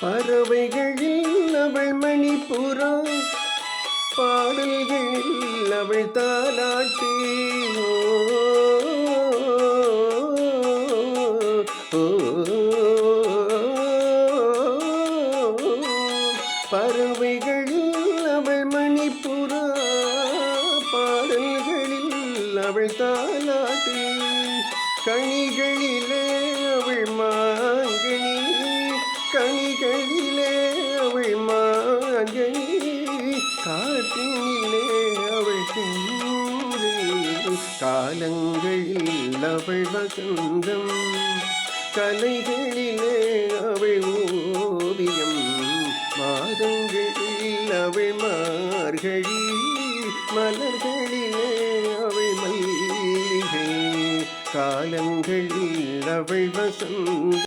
பறவைகளில் அவள் மணிப்புறம், பாடல்களில் அவள் தாலாட்டு. ஓ, ஓ, பறவைகளில் அவள் மணிப்புறா, பாடல்களில் அவள் தாலாட்டு. கனிகளிலே அவள் மாங்கனி, கனிகளிலே அவள் மாங்கனி, காற்றினிலே அவள் தென்றல், காலங்களில் அவள் வசந்தம், கலைகளிலே அவள் ஓவியம், மாதங்களில் அவள் மார்கழி, மலர்களிலே அவள் மல்லிகை, காலங்களில் அவள் வசந்தம்.